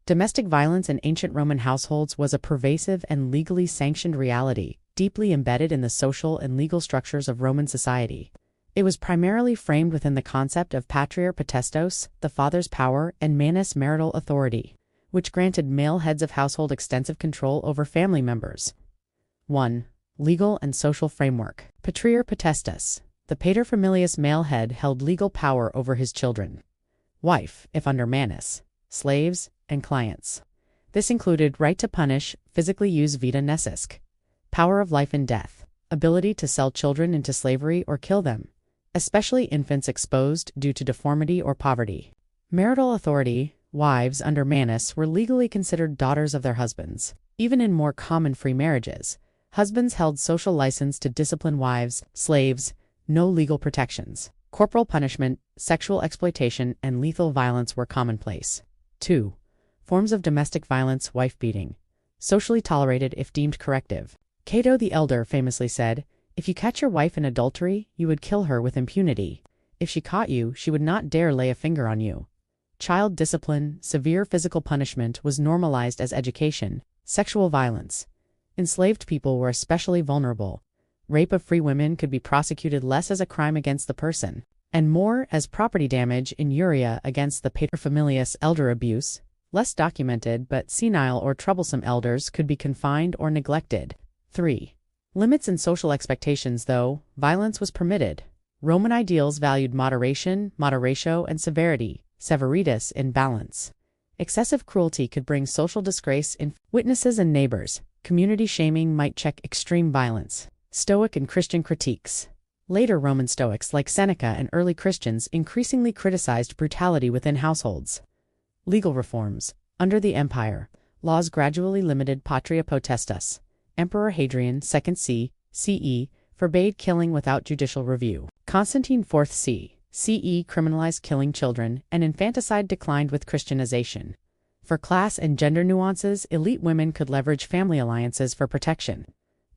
Domestic violence in ancient Roman households was a pervasive and legally sanctioned reality, deeply embedded in the social and legal structures of Roman society. It was primarily framed within the concept of patria potestas, the father's power, and manus marital authority, which granted male heads of household extensive control over family members. 1. Legal and social framework. Patria potestas. The paterfamilias male head held legal power over his children. Wife, if under manus, slaves, and clients. This included right to punish, physically use vita necessque, power of life and death, ability to sell children into slavery or kill them, especially infants exposed due to deformity or poverty. Marital authority. Wives under manus were legally considered daughters of their husbands. Even in more common free marriages, husbands held social license to discipline wives, slaves, no legal protections. Corporal punishment, sexual exploitation, and lethal violence were commonplace. 2. Forms of domestic violence. Wife beating. Socially tolerated if deemed corrective. Cato the Elder famously said, "If you catch your wife in adultery, you would kill her with impunity. If she caught you, she would not dare lay a finger on you." Child discipline, severe physical punishment, was normalized as education. Sexual violence. Enslaved people were especially vulnerable. Rape of free women could be prosecuted less as a crime against the person, and more as property damage in iuria against the paterfamilias. Elder abuse. Less documented but senile or troublesome elders could be confined or neglected. 3. Limits and social expectations. Though violence was permitted, Roman ideals valued moderation, moderatio, and severity, severitas, in balance. Excessive cruelty could bring social disgrace in witnesses and neighbors. Community shaming might check extreme violence. Stoic and Christian critiques. Later Roman Stoics like Seneca and early Christians increasingly criticized brutality within households. Legal reforms. Under the empire, laws gradually limited patria potestas. Emperor Hadrian II CE forbade killing without judicial review. Constantine IV CE criminalized killing children, and infanticide declined with Christianization. For class and gender nuances, elite women could leverage family alliances for protection.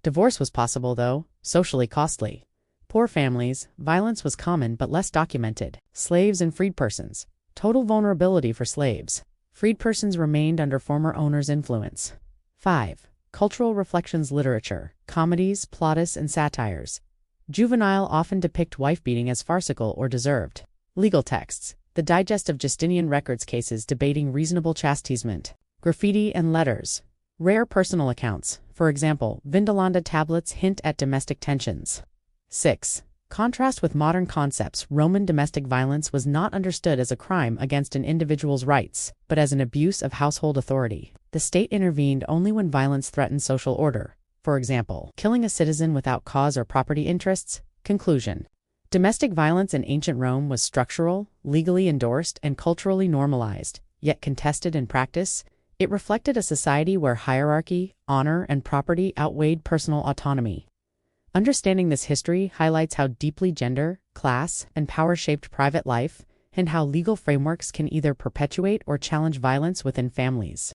Divorce was possible, though socially costly. Poor families, violence was common but less documented. Slaves and freed persons. Total vulnerability for slaves. Freed persons remained under former owners' influence. 5. Cultural reflections. Literature. Comedies, plautus, and satires. Juvenal often depict wife-beating as farcical or deserved. Legal texts. The Digest of Justinian records cases debating reasonable chastisement. Graffiti and letters. Rare personal accounts. For example, Vindolanda tablets hint at domestic tensions. 6. Contrast with modern concepts. Roman domestic violence was not understood as a crime against an individual's rights, but as an abuse of household authority. The state intervened only when violence threatened social order. For example, killing a citizen without cause or property interests. Conclusion. Domestic violence in ancient Rome was structural, legally endorsed, and culturally normalized, yet contested in practice. It reflected a society where hierarchy, honor, and property outweighed personal autonomy. Understanding this history highlights how deeply gender, class, and power shaped private life, and how legal frameworks can either perpetuate or challenge violence within families.